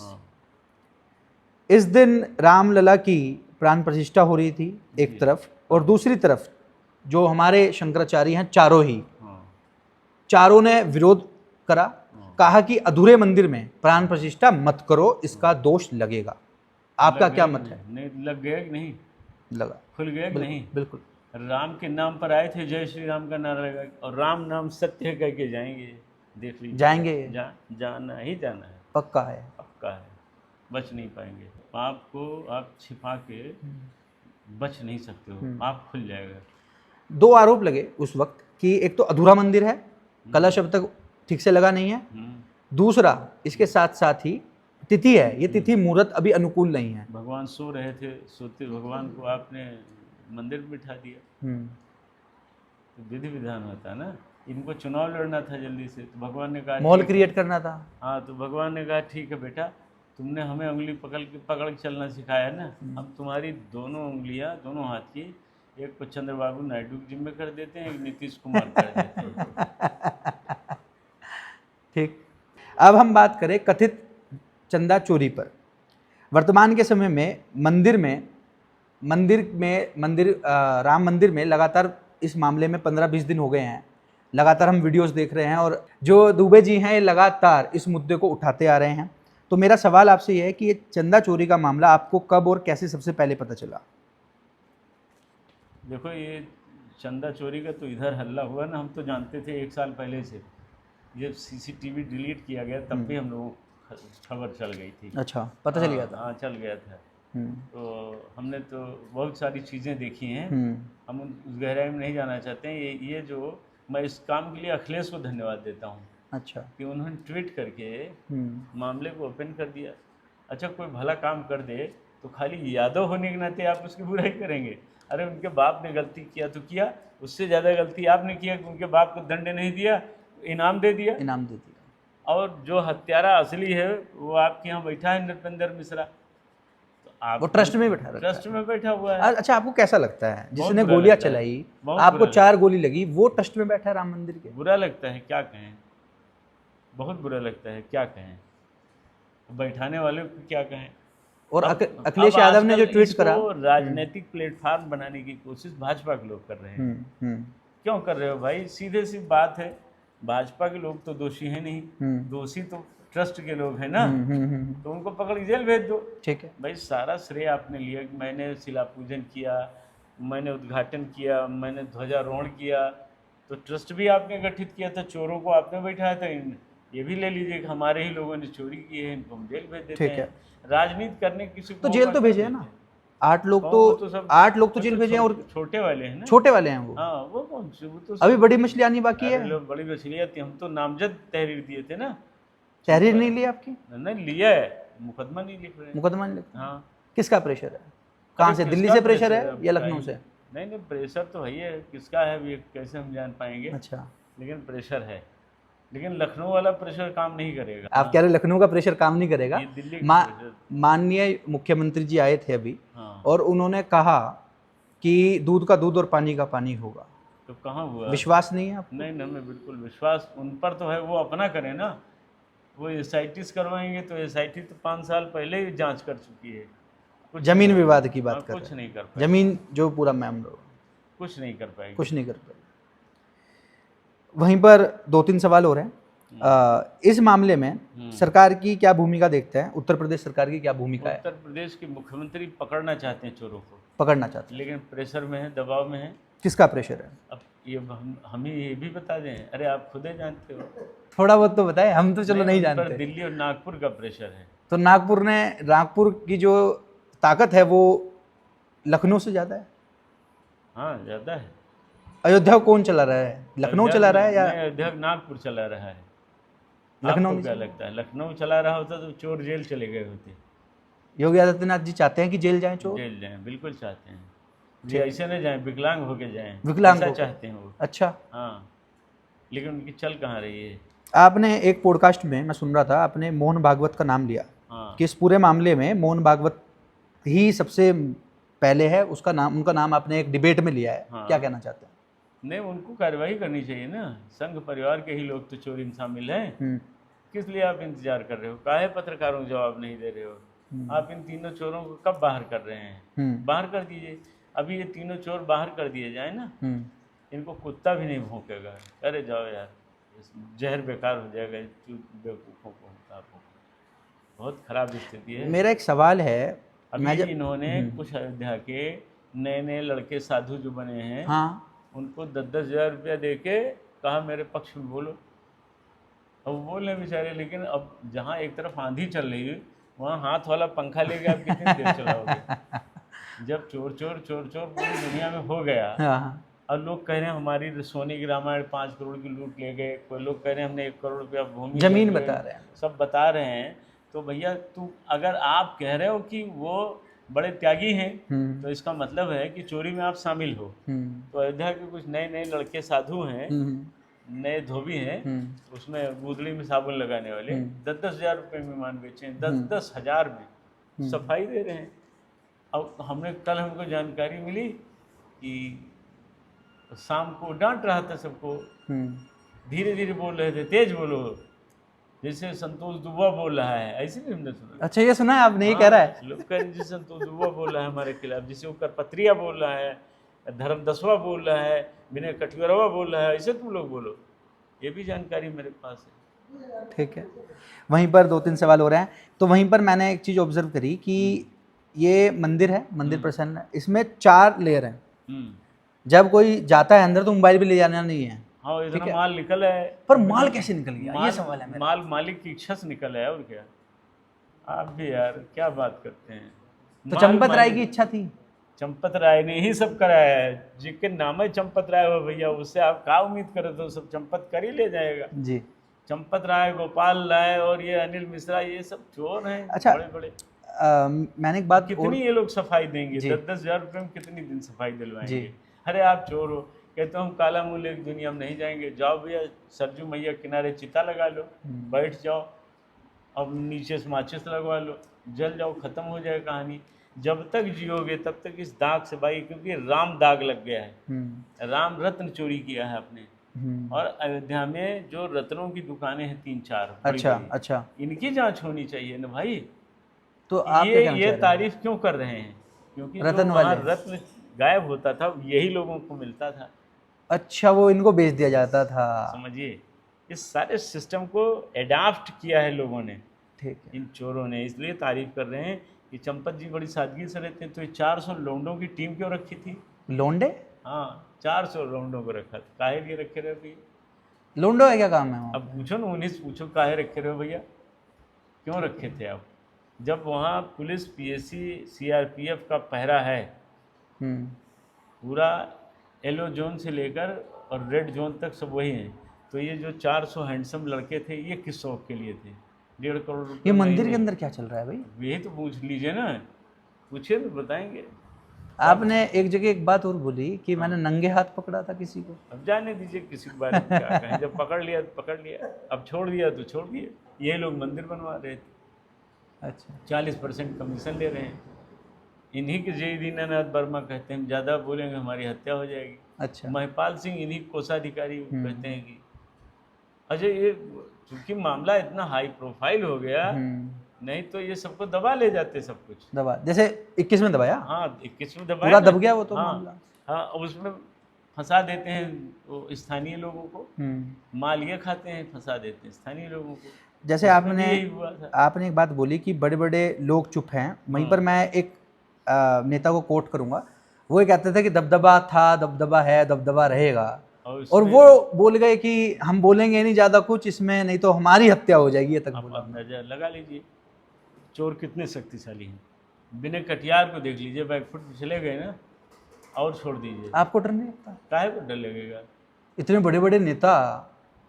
इस दिन रामलला की प्राण प्रतिष्ठा हो रही थी एक तरफ, और दूसरी तरफ जो हमारे शंकराचार्य हैं चारों ने विरोध करा, कहा कि अधूरे मंदिर में प्राण प्रतिष्ठा मत करो, इसका दोष लगेगा। आपका क्या मत है? नहीं लग गया कि नहीं लगा, खुल गया कि नहीं? बिल्कुल। राम के नाम पर आए थे, जय श्री राम का नारा लगा, और राम नाम सत्य है कह के जाएंगे। देख लीजिए, जाएंगे, जाना ही जाना है, पक्का है, पक्का है, बच नहीं पाएंगे। पाप को आप छिपा के बच नहीं सकते हो, पाप खुल जाएगा। 2 आरोप लगे उस वक्त कि एक तो अधूरा मंदिर है, कलश अब तक ठीक से लगा नहीं है, दूसरा इसके साथ साथ ही तिथि है, ये तिथि मुहूर्त अभी अनुकूल नहीं है। भगवान सो रहे थे, सोते भगवान को आपने मंदिर में बिठा दिया। तो विधि विधान होता है ना, इनको चुनाव लड़ना था जल्दी से, तो भगवान ने कहा माहौल क्रिएट करना था। हाँ, तो भगवान ने कहा ठीक है बेटा, तुमने हमें उंगली पकड़ के चलना सिखाया है ना, अब तुम्हारी दोनों उंगलियां, दोनों हाथ की, एक को चंद्रबाबू नायडू के जिम्मे कर देते हैं, एक नीतीश कुमार कर देते हैं। ठीक, अब हम बात करें कथित चंदा चोरी पर। वर्तमान के समय में राम मंदिर में लगातार इस मामले में 15-20 दिन हो गए हैं, लगातार हम वीडियोस देख रहे हैं और जो दुबे जी हैं ये लगातार इस मुद्दे को उठाते आ रहे हैं। तो मेरा सवाल आपसे ये है कि ये चंदा चोरी का मामला आपको कब और कैसे सबसे पहले पता चला? देखो, ये चंदा चोरी का तो इधर हल्ला हुआ ना, हम तो जानते थे 1 साल पहले से। जब सीसीटीवी डिलीट किया गया तब भी हम लोगों को खबर चल गई थी। अच्छा, पता चल गया था। हाँ, चल गया था। हम्म, तो हमने तो बहुत सारी चीज़ें देखी हैं, हम्म, हम उस गहराई में नहीं जाना चाहते हैं। ये जो मैं इस काम के लिए अखिलेश को धन्यवाद देता हूँ अच्छा, कि उन्होंने ट्वीट करके हम्म, मामले को ओपन कर दिया। अच्छा, कोई भला काम कर दे तो खाली यादव होने के नाते आप उसकी बुराई करेंगे? अरे उनके बाप ने गलती किया तो किया, उससे ज़्यादा गलती आपने किया कि उनके बाप को दंड नहीं दिया, इनाम दे दिया। इनाम दे दिया। और जो हत्यारा असली है वो आपके यहाँ बैठा है, नृपेंद्र मिश्रा। तो आप वो ट्रस्ट में बैठा रखा ट्रस्ट में बैठा हुआ है। अच्छा, आपको कैसा लगता है जिसने बुरा गोलियां लगता है। चलाई, बहुत आपको बुरा 4 गोली लगी, वो ट्रस्ट में बैठा है राम मंदिर के? बुरा लगता है, क्या कहें, बहुत बुरा लगता है, क्या कहें, बैठाने वाले को क्या कहें। और अब- अखिलेश अब यादव ने जो आजकल ट्वीट इसको करा। राजनीतिक प्लेटफॉर्म बनाने की कोशिश भाजपा के लोग कर रहे हैं। हम्म, क्यों कर रहे हो भाई? सीधे सी बात है, भाजपा के लोग तो दोषी हैं नहीं, हम्म, दोषी तो ट्रस्ट के लोग हैं ना। हम्म, तो उनको पकड़ के जेल भेज दो। ठीक है। भाई सारा श्रेय आपने लिया कि मैंने शिला पूजन किया, मैंने उद्घाटन किया, मैंने ध्वजारोहण किया, तो ट्रस्ट भी आपने गठित किया था, चोरों को आपने बैठाया था। ये भी ले लीजिए कि हमारे ही लोगों ने चोरी की है, इनको हम जेल भेज देते ठीक हैं। है। राजनीति करने किसी तो को जेल मौका तो क्यों भेजे हैं ना, देते हैं? 8 लोग वो तो सब 8 लोग तो वो जेल भेजे हैं और छोटे वाले हैं ना। छोटे वाले हैं वो। हाँ, वो कौन से, वो तो अभी बड़ी मछली आनी बाकी अरे है। लोग बड़ी मछलियाँ थी, हम तो नामजद तहरीर दिए थे ना। तहरीर नहीं ली आपकी? नहीं लिया है, मुकदमा नहीं लिख रहे। मुकदमा नहीं लिखा? हाँ। किसका प्रेशर है? कहाँ से? अरे दिल्ली किसका से प्रेशर है अब या लखनऊ क्या से? ही- नहीं नहीं, प्रेशर तो है ही है, किसका है अभी कैसे हम जान पाएंगे। अच्छा, लेकिन प्रेशर है, लेकिन लखनऊ वाला प्रेशर काम नहीं करेगा। आप कह रहे लखनऊ का प्रेशर काम नहीं करेगा? ये दिल्ली का मा, प्रेशर। माननीय मुख्यमंत्री जी आए थे अभी हाँ, और उन्होंने कहा कि दूध का दूध और पानी का पानी होगा। तो कहाँ हुआ? विश्वास नहीं है आपको? नहीं, हमें बिल्कुल विश्वास उन पर तो है, वो अपना करें ना। वो एसआईटी करवाएंगे तो एसआईटी तो 5 साल पहले ही जांच कर चुकी है। कुछ जमीन नहीं- विवाद की बात हाँ, कर कुछ रहे नहीं कर हैं। पाएगी, जमीन जो पूरा मामला, कुछ नहीं कर पाएगी। कुछ नहीं कर पाए। वहीं पर 2-3 सवाल हो रहे हैं। इस मामले में सरकार की क्या भूमिका देखते हैं? उत्तर प्रदेश सरकार की क्या भूमिका है? उत्तर प्रदेश के मुख्यमंत्री पकड़ना चाहते हैं चोरों को, पकड़ना चाहते लेकिन प्रेशर में है, दबाव में है। हैं? किसका प्रेशर है? अब ये हम ही ये भी बता दें? अरे आप खुद ही जानते हो। थोड़ा बहुत तो बताएं, हम तो चलो नहीं उन पर जानते। दिल्ली और नागपुर का प्रेशर है। तो नागपुर की जो ताकत है वो लखनऊ से ज़्यादा है। हाँ, ज़्यादा है। अयोध्या को कौन चला रहा है? लखनऊ अयोध्या चला रहा है में- या नहीं, अयोध्या नागपुर चला रहा है। लखनऊ आपको नहीं क्या चला? लगता है? लखनऊ चला रहा होता तो चोर जेल चले गए होते। योगी आदित्यनाथ जी चाहते हैं कि जेल जाएं चोर? जेल जाएं, बिल्कुल चाहते हैं। ये ऐसे नहीं जाएं, विकलांग होके जाएं, विकलांग ऐसा होके। चाहते हैं वो। अच्छा, हाँ, लेकिन उनकी चल कहाँ रही है। आपने एक पॉडकास्ट में मैं सुन रहा था, आपने मोहन भागवत का नाम लिया हाँ, कि इस पूरे मामले में मोहन भागवत ही सबसे पहले है, उसका नाम, उनका नाम आपने एक डिबेट में लिया है। हाँ। क्या कहना चाहते हैं? नहीं, उनको कार्रवाई करनी चाहिए ना। संघ परिवार के ही लोग तो चोरी में शामिल हैं। किस लिए आप इंतजार कर रहे हो? काहे पत्रकारों को जवाब नहीं दे रहे हो? आप इन तीनों चोरों को कब बाहर कर रहे हैं? बाहर कर दीजिए। अभी ये तीनों चोर बाहर कर दिए जाए ना, इनको कुत्ता भी नहीं भौंकेगा। अरे जाओ यार, जहर बेकार हो जाएगा बेवकूफ़ों को, आपको। बहुत खराब स्थिति है। मेरा एक सवाल है, अभी इन्होंने कुछ अयोध्या के नए नए लड़के साधु जो बने हैं, हाँ, उनको 10-10 हज़ार रुपया दे के कहा मेरे पक्ष में बोलो। अब वो बोल रहे बेचारे, लेकिन अब जहाँ एक तरफ आंधी चल रही है वहाँ हाथ वाला पंखा लेके आप कितनी देर चलाओगे? जब चोर चोर चोर चोर पूरी दुनिया में हो गया, हाँ, और लोग कह रहे हैं हमारी सोने की रामायण 5 करोड़ की लूट ले गए, कोई लोग कह रहे हैं हमने 1 करोड़ रुपया भूमि जमीन ले गए, बता रहे हैं। सब बता रहे हैं। तो भैया अगर आप कह रहे हो कि वो बड़े त्यागी हैं, तो इसका मतलब है कि चोरी में आप शामिल हो। तो अयोध्या के कुछ नए नए लड़के साधु हैं, नए धोबी हैं, उसमें गुदड़ी में साबुन लगाने वाले, 10-10 हज़ार रुपये में मान बेचे हैं, 10-10 हज़ार में सफाई दे रहे हैं। अब हमको जानकारी मिली कि शाम को डांट रहा था सबको, धीरे धीरे बोल रहे थे, तेज बोलो, जैसे संतोष दुबा बोल रहा है, ऐसे भी हमने सुना। अच्छा, ये सुना है आपने? ये कह रहा है लोग कह रहे हैं जैसे संतोष दुबा बोल रहा है हमारे खिलाफ, जैसे वो करपत्रिया बोल रहा है, धर्मदसवा बोल रहा है, विनय कटिवरवा बोल रहा है, ऐसे तुम लोग बोलो। ये भी जानकारी मेरे पास है। ठीक है, वहीं पर 2-3 सवाल हो रहे हैं। तो वहीं पर मैंने एक चीज़ ऑब्जर्व करी कि ये मंदिर है, मंदिर प्रसन्न है, इसमें 4 लेयर हैं। जब कोई जाता है अंदर तो मोबाइल भी ले जाना नहीं है। हाँ, इतना माल निकल है, पर माल कैसे निकल गया, ये सवाल है मेरा। माल मालिक की इच्छा से निकल है, और क्या। आप भी यार क्या बात करते हैं। तो चंपत राय की इच्छा थी। चंपत राय ने ही सब कराया है, जिसके नाम है चंपत राय हो भैया, उससे आप क्या उम्मीद करें, तो सब चंपत कर ही ले जाएगा जी। चंपत राय, गोपाल राय और ये अनिल मिश्रा, ये सब चोर हैं। अच्छा, बड़े बड़े। मैंने एक बात कितनी ये लोग सफाई देंगे, 10-10 10,000 रुपये में कितनी दिन सफाई दिलवाएंगे। अरे आप चोर हो, कहते हम काला मुँह लेके दुनिया में नहीं जाएंगे, जाओ भैया सरजू मैया किनारे चिता लगा लो, बैठ जाओ, अब नीचे से माचिस लगवा लो, जल जाओ, खत्म हो जाए कहानी। जब तक जियोगे तब तक इस दाग से भाई, क्योंकि राम दाग लग गया है। राम रत्न चोरी किया है आपने, और अयोध्या में जो रत्नों की दुकानें हैं 3-4 अच्छा, इनकी जांच होनी चाहिए ना भाई। तो आप ये तारीफ क्यों कर रहे हैं? क्योंकि रत्न जो वहाँ रत्न गायब होता था यही लोगों को मिलता था। अच्छा, वो इनको बेच दिया जाता था। समझिए, इस सारे सिस्टम को एडाप्ट किया है लोगों ने, ठीक है, इन चोरों ने। इसलिए तारीफ कर रहे हैं कि चंपत जी बड़ी सादगी से रहते हैं। तो ये 400 लोंडों की टीम क्यों रखी थी? लोंडे? हाँ, 400 लोंडों को रखा था। काहे लिए रखे रहे भैया? लोंडो है क्या काम है वहाँ? अब पूछो ना, उन्हें पूछो काहे रखे रहे भैया, क्यों रखे थे आप? जब वहाँ पुलिस, पीएससी, सीआरपीएफ का पहरा है, पूरा येलो जोन से लेकर और रेड जोन तक सब वही हैं, तो ये जो 400 हैंडसम लड़के थे, ये किस शौक के लिए थे? 1.5 करोड़ रुपये। ये मंदिर के अंदर क्या चल रहा है भाई? यही तो पूछ लीजिए ना, पूछिए तो बताएंगे। आपने एक जगह एक बात और बोली कि मैंने नंगे हाथ पकड़ा था किसी को। अब जाने दीजिए किसी के बारे में क्या कहें, जब पकड़ लिया तो पकड़ लिया, अब छोड़ दिया तो छोड़ दिया। ये लोग मंदिर बनवा रहे थे, अच्छा, 40% कमीशन ले रहे हैं। इन्हीं के जय दीनानाथ वर्मा कहते हैं, ज़्यादा बोलेंगे हमारी हत्या हो जाएगी। अच्छा, महिपाल सिंह इन्हीं कोषाधिकारी कहते हैं कि अच्छा, ये चूंकि मामला इतना हाई प्रोफाइल हो गया, नहीं तो ये सबको दबा ले जाते, सब कुछ दबा, जैसे 21 में दबाया। हाँ, 21 में दबाया, पूरा दब गया वो तो मामला। हाँ, उसमें फंसा देते हैं वो स्थानीय लोगों को, माल ये खाते हैं, फंसा देते हैं स्थानीय लोगों को। जैसे आपने एक बात बोली कि बड़े बड़े लोग चुप हैं, वहीं पर मैं एक नेता को कोट करूंगा। वो ये कहते थे कि दबदबा था, दबदबा है, दबदबा रहेगा, और वो बोल गए कि हम बोलेंगे नहीं ज़्यादा कुछ इसमें, नहीं तो हमारी हत्या हो जाएगी। ये तक बोला। आप नजर लगा लीजिए चोर कितने शक्तिशाली हैं। विनय कटियार को देख लीजिए, बैकफुट चले गए ना, और छोड़ दीजिए। आपको डर नहीं लगता? काहे को डर लगेगा? इतने बड़े बड़े नेता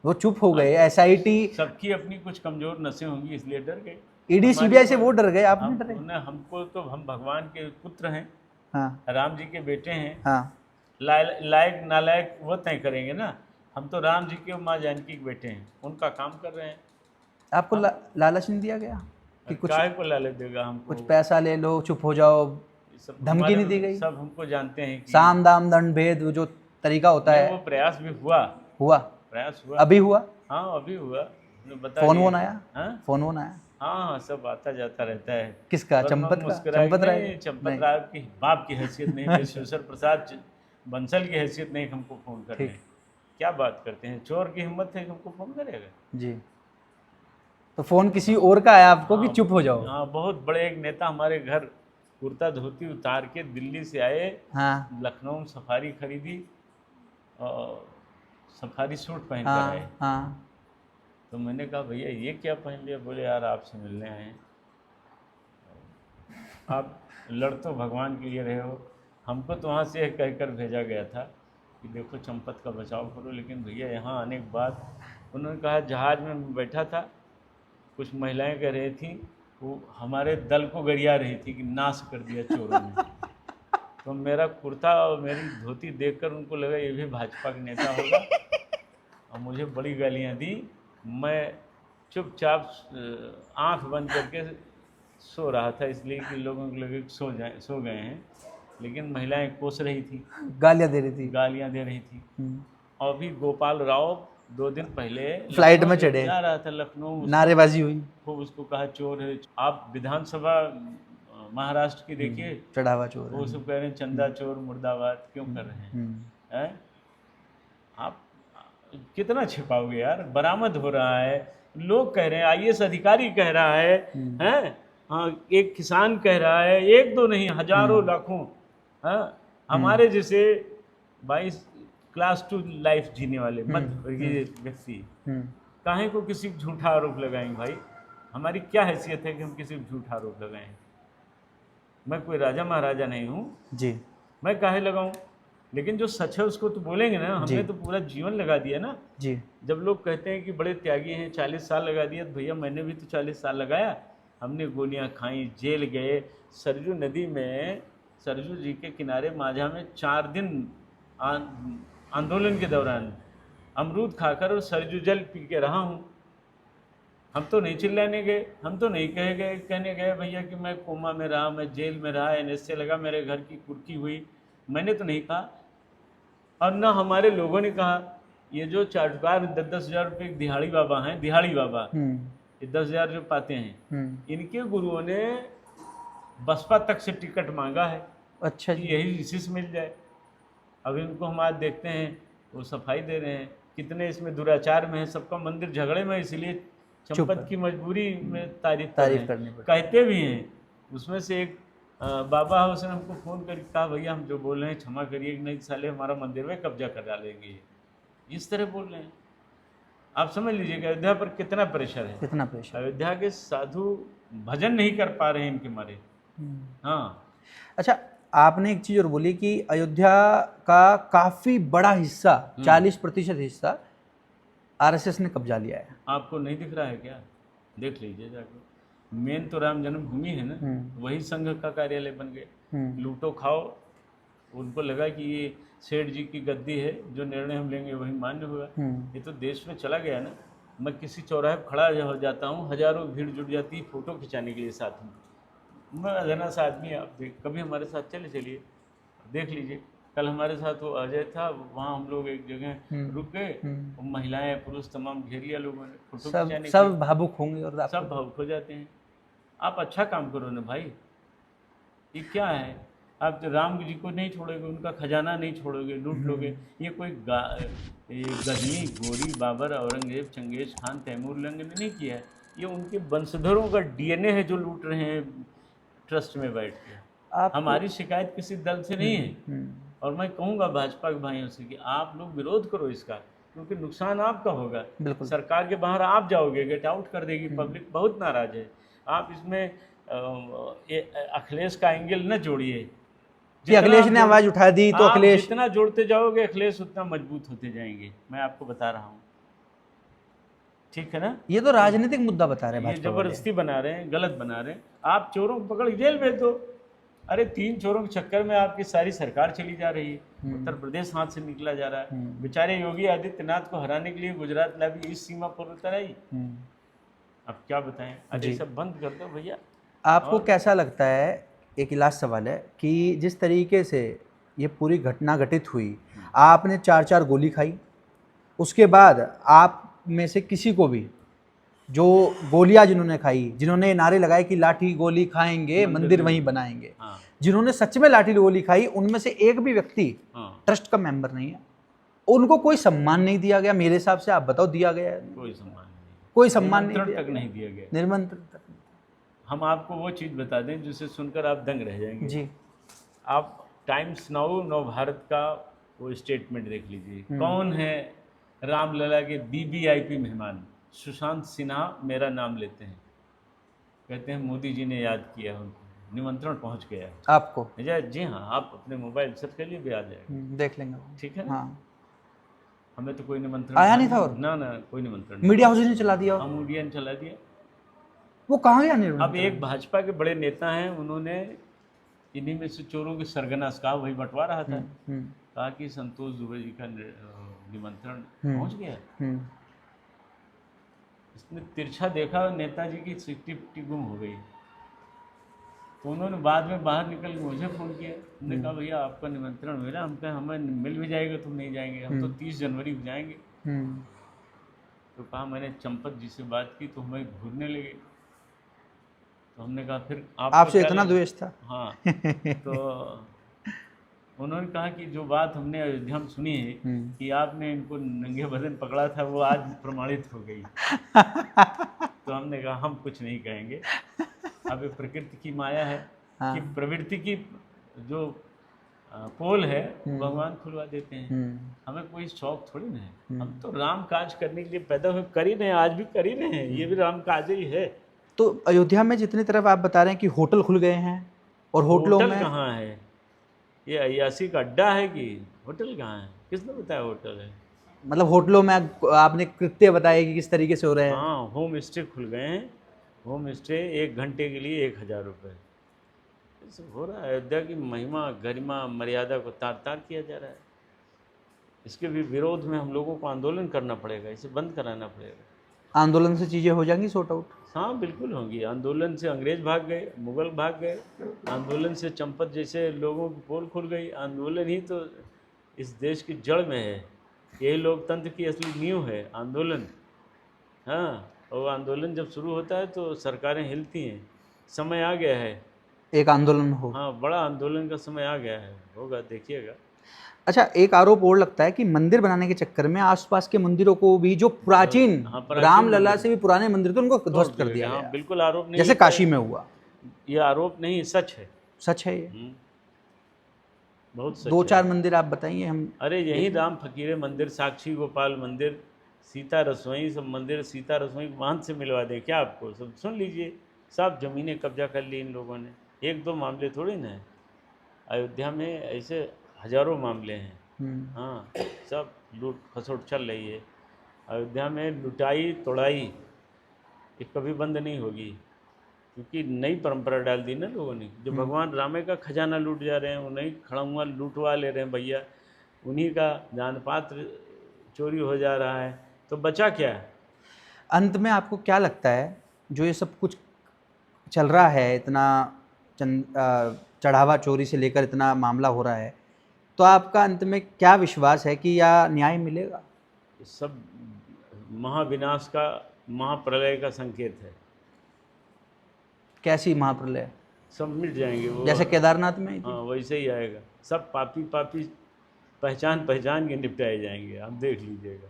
वो चुप हो गए। एसआईटी, सबकी अपनी कुछ कमजोर नसें होंगी, इसलिए डर गए। ईडी सीबीआई से वो डर गए, आप नहीं डरे? हमको तो, हम भगवान के पुत्र हैं, हाँ, राम जी के बेटे हैं, हाँ, लायक नालायक वो तय करेंगे ना। हम तो राम जी के, माँ जानकी के बेटे हैं, उनका काम कर रहे हैं। आपको लालच नहीं दिया गया कि कुछ, काहे को लालच देगा हमको? कुछ पैसा ले लो, चुप हो जाओ, धमकी नहीं दी गई? सब हमको जानते हैं कि साम दाम दंड भेद जो तरीका होता है, वो प्रयास भी हुआ, प्रयास हुआ, अभी हुआ। हाँ, अभी हुआ। फोन आया? फोन आया? हाँ, सब आता जाता रहता है। किसका? चंपत राय? चंपत राय की बाप की हैसियत नहीं, विश्वेश्वर प्रसाद बंसल की हैसियत नहीं हमको फोन कर रहे हैं। क्या बात करते हैं, चोर की हिम्मत है हमको फोन करेगा जी? तो फोन किसी और का आया आपको कि चुप हो जाओ? हाँ, बहुत बड़े एक नेता हमारे घर कुर्ता धोती उतार के दिल्ली से आए। हाँ, लखनऊ में सफारी खरीदी और सफारी सूट पहन कर आए। हाँ, तो मैंने कहा भैया ये क्या पहन लिया? बोले यार आपसे मिलने आए हैं। आप लड़ तो भगवान के लिए रहे हो, हमको तो वहाँ से कहकर भेजा गया था कि देखो चंपत का बचाव करो। लेकिन भैया यहाँ आने के बाद उन्होंने कहा, जहाज़ में बैठा था, कुछ महिलाएं कह रही थी वो हमारे दल को गरिया रही थी कि नाश कर दिया चोरों ने। तो मेरा कुर्ता और मेरी धोती देखकर उनको लगा ये भी भाजपा का नेता होगा, और मुझे बड़ी गालियाँ दी। मैं चुपचाप आंख बंद करके सो रहा था, इसलिए कि लोगों को लगे सो गए हैं, लेकिन महिलाएं कोस रही थी, गालियाँ दे रही थी। और भी गोपाल राव 2 दिन पहले फ्लाइट में चढ़े, जा रहा था लखनऊ, नारेबाजी हुई, खूब उसको कहा चोर है। आप विधानसभा महाराष्ट्र की देखिए, चढ़ावा चोर वो सब कह रहे हैं चंदा चोर मुर्दाबाद, क्यों कर रहे हैं? हैं? आप कितना छिपाओगे यार? बरामद हो रहा है, लोग कह रहे हैं, आईएएस अधिकारी कह रहा है, हैं? हाँ, एक किसान कह रहा है, एक दो नहीं, हजारों लाखों, हाँ, हमारे जैसे 22 क्लास 2 लाइफ जीने वाले मध्य वर्गीय व्यक्ति काहे को किसी को झूठा आरोप लगाएंगे भाई? हमारी क्या हैसियत है कि हम किसी को झूठा आरोप लगाएं? मैं कोई राजा महाराजा नहीं हूँ जी, मैं काहे लगाऊं? लेकिन जो सच है उसको तो बोलेंगे ना। हमने तो पूरा जीवन लगा दिया ना। जी, जब लोग कहते हैं कि बड़े त्यागी हैं, 40 साल लगा दिया, तो भैया मैंने भी तो 40 साल लगाया। हमने गोलियां खाई, जेल गए, सरजू नदी में, सरजू जी के किनारे माझा में 4 दिन आंदोलन के दौरान अमरूद खाकर और सरजू जल पी के रहा हूँ। हम तो नहीं चिल्लाने गए, हम तो नहीं कहने गए भैया कि मैं कोमा में रहा, मैं जेल में रहा, NSA लगा, मेरे घर की कुर्की हुई। मैंने तो नहीं कहा, और न हमारे लोगों ने कहा। ये जो चाटुकार 10-10 हज़ार रुपये दिहाड़ी बाबा हैं, दिहाड़ी बाबा, ये 10 हज़ार जो पाते हैं, इनके गुरुओं ने बसपा तक से टिकट मांगा है। अच्छा जी, यही इसी से मिल जाए। अब इनको हम आज देखते हैं वो सफाई दे रहे हैं, कितने इसमें दुराचार में है, सबका मंदिर झगड़े में, इसलिए चंपत की मजबूरी में तारीफ करनी पड़ती, कहते भी हैं। उसमें से एक बाबा है, उसने हमको फ़ोन करके कहा भैया हम जो बोल रहे हैं क्षमा करिए, नहीं साले हमारा मंदिर में कब्जा कर डालेंगे, इस तरह बोल रहे हैं। आप समझ लीजिएगा अयोध्या पर कितना प्रेशर है। कितना प्रेशर। अयोध्या के साधु भजन नहीं कर पा रहे हैं इनके मारे। हाँ, अच्छा, आपने एक चीज़ और बोली कि अयोध्या का काफ़ी बड़ा हिस्सा, 40% हिस्सा RSS ने कब्जा लिया है। आपको नहीं दिख रहा है क्या? देख लीजिए जाकर। मेन तो राम जन्मभूमि है ना, वही संघ का कार्यालय बन गया। लूटो खाओ, उनको लगा कि ये सेठ जी की गद्दी है, जो निर्णय हम लेंगे वही मान्य होगा। ये तो देश में चला गया ना। मैं किसी चौराहे पर खड़ा हो जाता हूँ, हजारों भीड़ जुट जाती है फोटो खिंचाने के लिए साथ में। मैं अजना सा आदमी, आप कभी हमारे साथ चलिए देख लीजिए। कल हमारे साथ वो अजय था, वहाँ हम लोग एक जगह रुक गए, महिलाएं पुरुष तमाम घेर लिया लोगों ने फोटो खिंचाने। सब भावुक होंगे और सब भावुक हो जाते हैं। आप अच्छा काम करो ना भाई, ये क्या है? आप तो राम जी को नहीं छोड़ोगे, उनका खजाना नहीं छोड़ोगे, लूट लोगे। ये कोई ये गजनी, गोरी, Babar, Aurangzeb, Genghis Khan, Taimur lung ने नहीं किया है। ये उनके वंशधरों का DNA है जो लूट रहे हैं ट्रस्ट में बैठ के। हमारी शिकायत किसी दल से नहीं है। और मैं कहूँगा भाजपा के भाइयों से कि आप लोग विरोध करो इसका, क्योंकि नुकसान आपका होगा। सरकार के बाहर आप जाओगे, गेट आउट कर देगी पब्लिक, बहुत नाराज है। आप इसमें अखिलेश का एंगल न जोड़िए कि अखिलेश ने आवाज उठा दी तो अखिलेश, जितना जोड़ते जाओगे अखिलेश उतना मजबूत होते जाएंगे। मैं आपको बता रहा हूँ, ठीक है ना? ये तो राजनीतिक मुद्दा बता रहे हैं, ये जबरदस्ती बना रहे हैं, गलत बना रहे हैं। आप चोरों को पकड़ जेल भेज दो। अरे 3 चोरों के चक्कर में आपकी सारी सरकार चली जा रही है। उत्तर प्रदेश हाथ से निकला जा रहा है। बेचारे योगी आदित्यनाथ को हराने के लिए गुजरात लाबी इस सीमा पर उतर आई। अब क्या बताएं? अरे सब बंद कर दो भैया। आपको कैसा लगता है, एक लास्ट सवाल है, कि जिस तरीके से ये पूरी घटना घटित हुई, आपने 4-4 गोली खाई, उसके बाद आप में से किसी को भी जो गोलियां जिन्होंने खाई, जिन्होंने नारे लगाए कि लाठी गोली खाएंगे मंदिर वहीं बनाएंगे, जिन्होंने सच में लाठी गोली खाई, उनमें से एक भी व्यक्ति ट्रस्ट का मेंबर नहीं है। उनको कोई सम्मान नहीं दिया गया। मेरे हिसाब से आप बताओ, दिया गया? कोई सम्मान नहीं, कोई सम्मान नहीं दिया गया। निमंत्रण तक। हम आपको वो चीज़ बता दें जिसे सुनकर आप दंग रह जाएंगे जी। आप टाइम्स नाउ नव भारत का वो स्टेटमेंट देख लीजिए। कौन है रामलला के VVIP मेहमान? सुशांत सिन्हा मेरा नाम लेते हैं, कहते हैं मोदी जी ने याद किया, उनको निमंत्रण पहुंच गया है आपको। जी हाँ, आप अपने मोबाइल सर्च करिए भी आ जाएगा, देख लेंगे, ठीक है? हाँ। हमें तो कोई निमंत्रण आया नहीं था, और ना कोई निमंत्रण। मीडिया हाउस ने चला दिया, मीडिया ने चला दिया। वो कहाँ गया? अब एक भाजपा के बड़े नेता हैं, उन्होंने इन्हीं में से चोरों के सरगनास कहा, वही बंटवा रहा था, कहा कि संतोष दुबे जी का निमंत्रण पहुंच गया। इसने तिरछा देखा, नेताजी की सिक्टी गुम हो गई। तो उन्होंने बाद में बाहर निकल के मुझे फ़ोन किया। उन्होंने कहा भैया आपका निमंत्रण मिला। हम कहे हमें मिल भी जाएगा तो नहीं जाएंगे, हम तो 30 जनवरी को जाएंगे। तो कहा मैंने चंपत जी से बात की तो हमें घूरने लगे। तो हमने कहा फिर आप आपसे इतना द्वेष था? हाँ तो उन्होंने कहा कि जो बात हमने अयोध्या में सुनी है कि आपने इनको नंगे बदन पकड़ा था वो आज प्रमाणित हो गई। तो हमने कहा हम कुछ नहीं कहेंगे, अब ये प्रकृति की माया है कि प्रवृत्ति की जो पोल है भगवान खुलवा देते हैं। हमें कोई शौक थोड़ी ना है, हम तो राम काज करने के लिए पैदा हुए, कर ही रहे हैं, आज भी कर ही रहे हैं, ये भी राम काज ही है। तो अयोध्या में जितनी तरफ आप बता रहे हैं कि होटल खुल गए हैं और होटलों होटल में कहाँ है? ये अय्यासी का अड्डा है कि होटल कहाँ है? किसने बताया होटल है? मतलब होटलों में आपने कृत्य बताए कि किस तरीके से हो रहे हैं? हाँ, होम स्टे खुल गए हैं। होम स्टे 1 घंटे के लिए 1000 रुपये। ऐसे हो रहा है। अयोध्या की महिमा, गरिमा, मर्यादा को तार तार किया जा रहा है। इसके भी विरोध में हम लोगों को आंदोलन करना पड़ेगा, इसे बंद कराना पड़ेगा। आंदोलन से चीज़ें हो जाएंगी सॉर्ट आउट? हाँ बिल्कुल होंगी। आंदोलन से अंग्रेज भाग गए, मुगल भाग गए, आंदोलन से चंपत जैसे लोगों की पोल खुल गई। आंदोलन ही तो इस देश की जड़ में है, यही लोकतंत्र की असली नींव है आंदोलन। हाँ, और आंदोलन जब शुरू होता है तो सरकारें हिलती हैं। समय आ गया है, एक आंदोलन हो। हाँ बड़ा आंदोलन का समय आ गया है, होगा, देखिएगा। अच्छा, एक आरोप और लगता है कि मंदिर बनाने के चक्कर में आसपास के मंदिरों को भी, जो प्राचीन हाँ, प्राचीन रामलला से भी पुराने मंदिर थे, उनको ध्वस्त कर दिया हाँ, गया, बिल्कुल आरोप नहीं, जैसे काशी में हुआ। ये आरोप नहीं, सच है। सच है ये? बहुत सच। 2-4 मंदिर आप बताइए हम। अरे यही राम फकीरे मंदिर, साक्षी गोपाल मंदिर, सीता रसोई, सब मंदिर। सीता रसोई महंत से मिलवा दें क्या आपको? सब सुन लीजिए, सब जमीनें कब्जा कर ली इन लोगों ने। 1-2 मामले थोड़ी ना है, अयोध्या में ऐसे हजारों मामले हैं। हाँ, सब लूट खसोट चल रही है अयोध्या में। लुटाई तोड़ाई ये कभी बंद नहीं होगी, क्योंकि नई परंपरा डाल दी ना लोगों ने। जो भगवान रामे का खजाना लूट जा रहे हैं, उन्हीं खड़ा हुआ लूटवा ले रहे हैं भैया, उन्हीं का दान पात्र चोरी हो जा रहा है, तो बचा क्या? अंत में आपको क्या लगता है, जो ये सब कुछ चल रहा है, इतना चढ़ावा चोरी से लेकर इतना मामला हो रहा है, तो आपका अंत में क्या विश्वास है कि या न्याय मिलेगा? सब महाविनाश का, महाप्रलय का संकेत है। कैसी महाप्रलय? सब मिट जाएंगे वो, जैसे केदारनाथ में? हाँ वैसे ही आएगा। सब पापी पापी पहचान के निपटाए जाएंगे, आप देख लीजिएगा।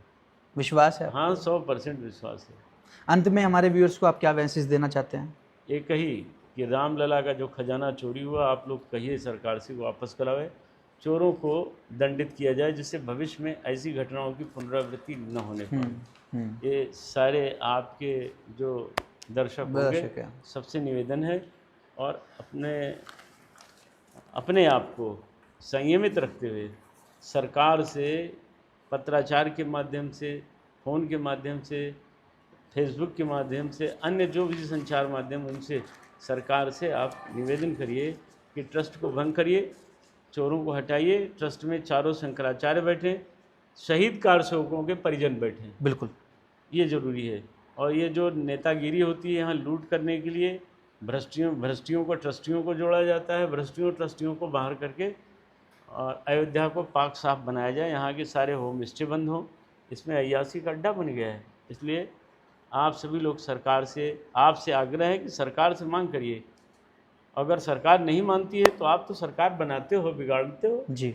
विश्वास है? हाँ 100% विश्वास है। अंत में हमारे व्यूअर्स को आप क्या मैसेज देना चाहते हैं? एक ही कि रामलला का जो खजाना चोरी हुआ, आप लोग कहिए सरकार से वापस करावे, चोरों को दंडित किया जाए, जिससे भविष्य में ऐसी घटनाओं की पुनरावृत्ति न होने पाए। ये सारे आपके जो दर्शक होंगे, सबसे निवेदन है, और अपने आप को संयमित रखते हुए सरकार से पत्राचार के माध्यम से, फ़ोन के माध्यम से, फेसबुक के माध्यम से, अन्य जो भी संचार माध्यम, उनसे सरकार से आप निवेदन करिए कि ट्रस्ट को भंग करिए, चोरों को हटाइए। ट्रस्ट में चारों शंकराचार्य बैठें, शहीद कारसेवकों के परिजन बैठें। बिल्कुल, ये ज़रूरी है। और ये जो नेतागिरी होती है यहाँ लूट करने के लिए, भ्रष्टियों को ट्रस्टियों को जोड़ा जाता है, भ्रष्टियों ट्रस्टियों को बाहर करके और अयोध्या को पाक साफ बनाया जाए, यहाँ के सारे होम स्टे बंद हों। इसमें अय्यासी का अड्डा बन गया है। इसलिए आप सभी लोग सरकार से, आपसे आग्रह है कि सरकार से मांग करिए। अगर सरकार नहीं मानती है तो आप तो सरकार बनाते हो, बिगाड़ते हो जी,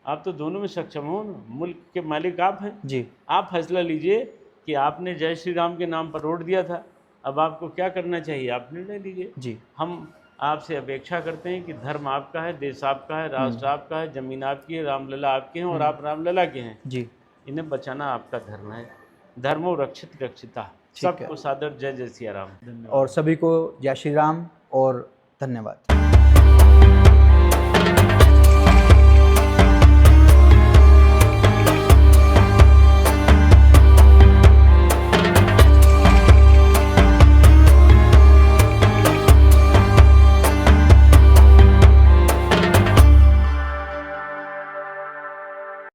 आप तो दोनों में सक्षम हो ना, मुल्क के मालिक आप हैं जी। आप फैसला लीजिए कि आपने जय श्री राम के नाम पर रोड दिया था, अब आपको क्या करना चाहिए, आप निर्णय लीजिए। जी, हम आपसे अपेक्षा करते हैं कि धर्म आपका है, देश आपका है, राष्ट्र आपका है, ज़मीन आपकी है, रामलला आपके हैं और आप रामलला के हैं जी। इन्हें बचाना आपका धर्म है। धर्मो रक्षित रक्षिता। सबको सादर जय जय सिया राम। और सभी को जय श्री राम और धन्यवाद।